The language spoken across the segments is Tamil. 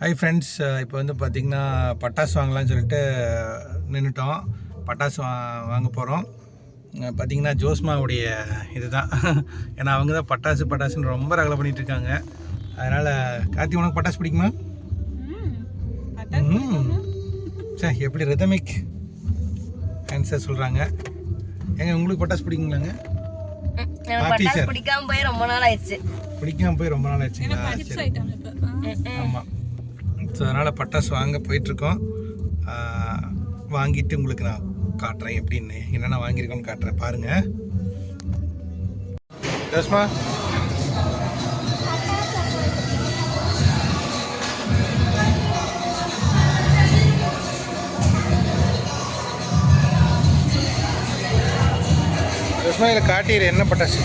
ஹாய் ஃப்ரெண்ட்ஸ், இப்போ வந்து பார்த்திங்கன்னா பட்டாசு வாங்கலாம்னு சொல்லிட்டு நின்றுட்டோம். பட்டாசு வாங்க போகிறோம். பார்த்திங்கன்னா ஜோஸ்மாவுடைய இது தான். ஏன்னா அவங்க தான் பட்டாசுன்னு ரொம்ப ரகலை பண்ணிகிட்டு இருக்காங்க. அதனால் கார்த்தி, உனக்கு பட்டாசு பிடிக்குமா? சரி, எப்படி ரிதமிக் ஆன்சர் சொல்கிறாங்க. ஏங்க உங்களுக்கு பட்டாசு பிடிக்குங்களாங்க? பிடிக்காம போய் ரொம்ப நாள் ஆயிடுச்சுங்களா? சரி, ஆமாம். ஸோ அதனால் பட்டாசு வாங்க போயிட்டுருக்கோம். வாங்கிட்டு உங்களுக்கு நான் காட்டுறேன் எப்படின்னு, என்னென்ன வாங்கியிருக்கோன்னு காட்டுறேன், பாருங்கள். ஜோஸ்மா, ஜோஸ்மா இதில் காட்டிடு என்ன பட்டாசு.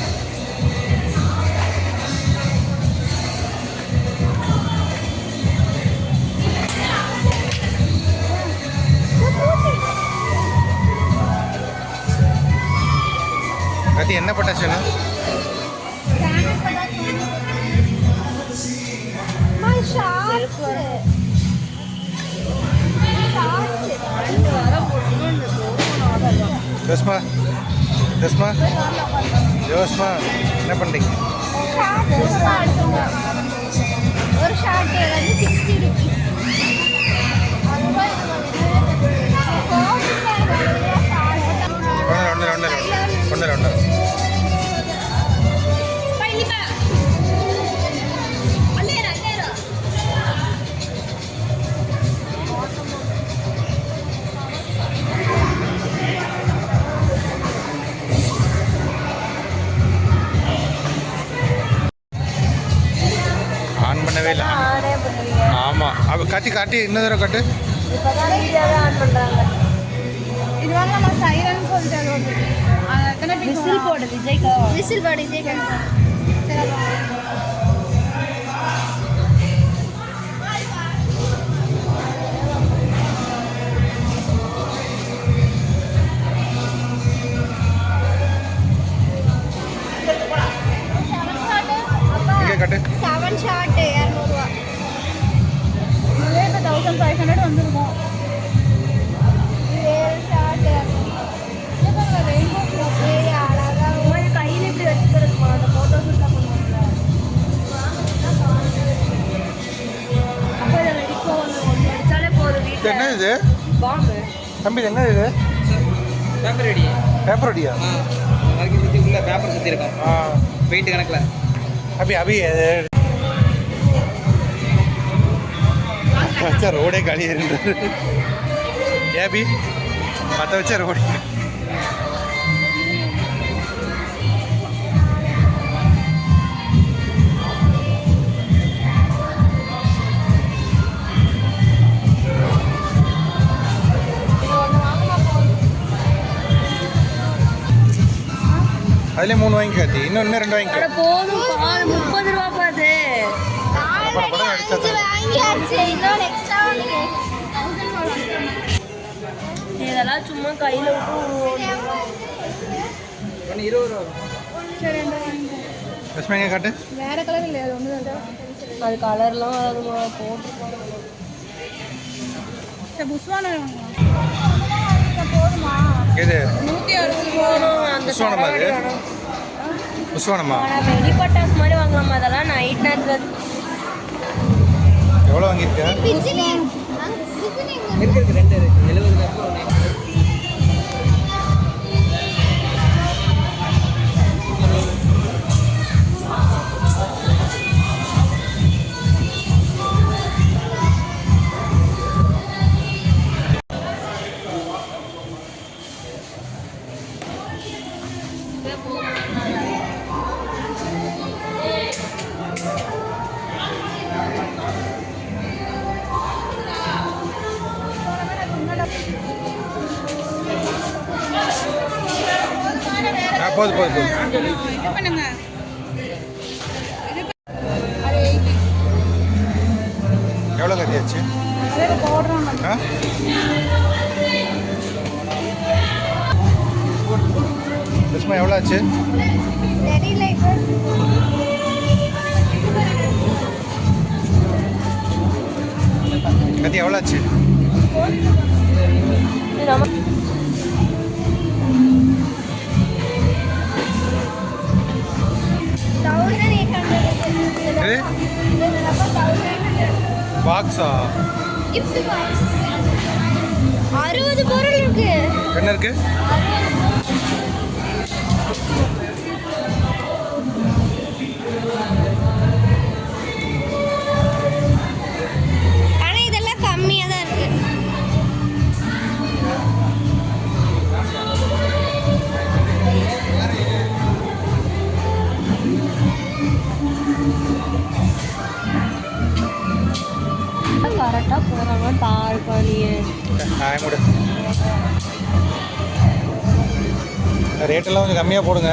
அது என்ன பட்டாசு வேணும்? ஜோஸ்மா, ஜோஸ்மா, ஜோஸ்மா, என்ன பண்ணுறீங்க? ஒரு ஷார்ட் 60 ரூபீஸ். ஒன்று ஆன் பண்ணவே இல்லை. ஆமாம், அப்போ காட்டி இன்னும் தடவை காட்டு. இது வந்து நம்ம சைரன் சொல்லிட்டு விசில் போடு விஜய்க்கா. விசில் போடு விஜய்க்கா. கட்டு 7 ஷாட் 200 ரூபா. இதே 1500 வந்துருக்கும். 7 ஷாட் ரெயின்போ ப்ளஸ் அழகா ஒரு கையில் இப்படி வச்சுக்கிறதுமா. அந்த ஃபோட்டோஸ் எல்லாம் பண்ணுவாங்க. அப்போ இதை வெடிக்கும். ஒன்று அடித்தாலே போதும். வீட்டில் என்ன இது? பாம்பு. தம்பி என்ன இது? Paper ready. பேப்பர் ரெடியா? அதுக்கு சுற்றி உள்ள பேப்பர் சுற்றி இருக்கோம். வெயிட் கணக்கில். अभी अच्छा रोडे गाड़ी है ये अभी पता वच्चा रोड அதிலே 3 வாங்கிக்காத்தி, இன்னும் 2 வாங்கிக்க. போதும், 30 ரூபா போகுது. இதெல்லாம் சும்மா கையில் விட்டு காட்டு. வேற கலர் இல்லையா? அது ஒன்று அது கலர்லாம் போட்டுருப்பாங்க. போதுமா? எது 160 போதும். அந்த புஷ்வானமா? அது புஷ்வானமா? வெடி பட்டாசு மாதிரி வாங்கலாமா? அதெல்லாம் நைட் நேரத்தில். எவ்வளோ வாங்கியிருக்க? இருக்கு 2 70 போதும். எவ்வளோ கத்தியாச்சு? எவ்வளோ ஆச்சு? கத்தி எவ்வளோ ஆச்சு? பாக்ஸா? 60 பொருள் இருக்கு. என்ன இருக்கு? ஆனா இதெல்லாம் கம்மியா தான் இருக்கு. கரெக்டா போறாங்க தாழ்பாளியே. ரேட்டெல்லாம் கொஞ்சம் கம்மியாக போடுங்க.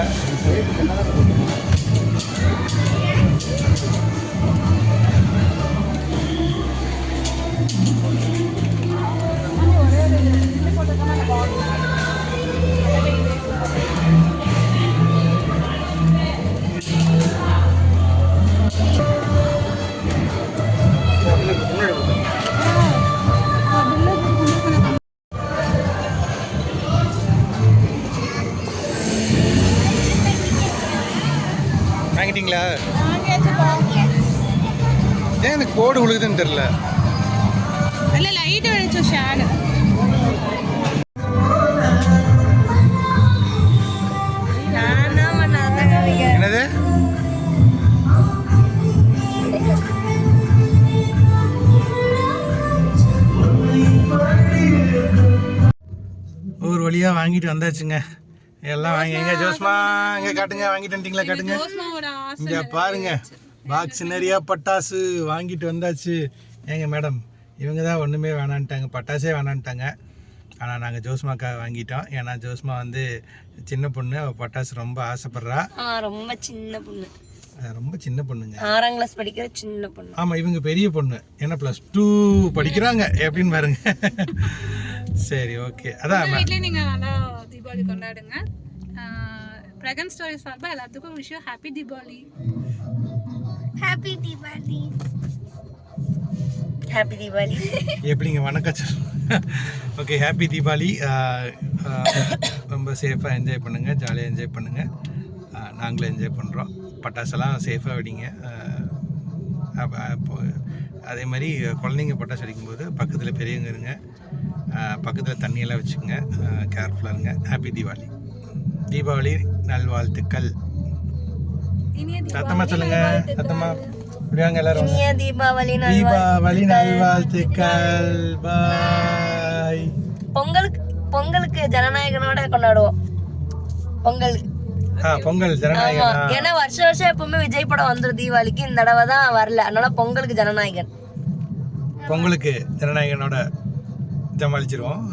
வாங்கிட்டீங்களா? ஏன் எனக்கு கோடு விழுகுதுன்னு தெரியல. இல்ல லைட் வெளிச்சம் ஷேடு. என்னது? ஒரு வழியாக வாங்கிட்டு வந்தாச்சுங்க. எல்லாம் வாங்கி எங்க ஜோஸ்மா இங்கே காட்டுங்க. வாங்கிட்டு வந்துட்டீங்களா? காட்டுங்க. இங்கே பாருங்க, பாக்ஸ் நிறையா பட்டாசு வாங்கிட்டு வந்தாச்சு. ஏங்க மேடம், இவங்க தான் ஒன்றுமே வேணான்ட்டாங்க, பட்டாசே வேணான்ட்டாங்க. ஆனால் நாங்கள் ஜோஸ்மாக்காக வாங்கிட்டோம். ஏன்னா ஜோஸ்மா வந்து சின்ன பொண்ணு, அவள் பட்டாசு ரொம்ப ஆசைப்படுறா. ரொம்ப சின்ன பொண்ணு, ரொம்ப சின்ன பொண்ணுங்க, 6ஆம் கிளாஸ் படிக்கிற சின்ன பொண்ணு. ஆமாம், இவங்க பெரிய பொண்ணு, ஏன்னா +2 படிக்கிறாங்க. எப்படின்னு பாருங்க. சரி, ஓகே. அதான் வீட்லயே நீங்க நல்லா தீபாவளி கொண்டாடுங்க. பிரகன் ஸ்டோரி சார்பா எல்லாத்துக்கும் wish you happy Deepavali. Happy Deepavali. Happy Deepavali. எப்படிங்க வணக்கம் சார். Okay, happy Deepavali. ரொம்ப சேஃபாக என்ஜாய் பண்ணுங்கள், ஜாலியாக என்ஜாய் பண்ணுங்கள். நாங்களும் என்ஜாய் பண்ணுறோம். பட்டாசெல்லாம் சேஃபாக வெடிங்க. அதே மாதிரி குழந்தைங்க பட்டாசு வெடிக்கும்போது பக்கத்தில் பெரியவங்க இருங்க, பக்கத்தில் தண்ணியெல்லாம் வச்சுக்கோங்க, கேர்ஃபுல்லாக இருங்க. ஹாப்பி தீபாவளி. தீபாவளி நல்வாழ்த்துக்கள். சத்தமாக சொல்லுங்க, சத்தமாக இப்படிவாங்க எல்லாரும். தீபாவளி தீபாவளி நல்வாழ்த்துக்கள். பாய். பொங்கலுக்கு ஜனநாயகனோட கொண்டாடுவோம். பொங்கல் ஜனநாயகன். ஏன்னா வருஷம் எப்பவுமே விஜய் படம் வந்துடும் தீபாவளிக்கு. இந்த தடவை தான் வரல, அதனால பொங்கலுக்கு ஜனநாயகனோட ஜமாளிச்சிருவோம்.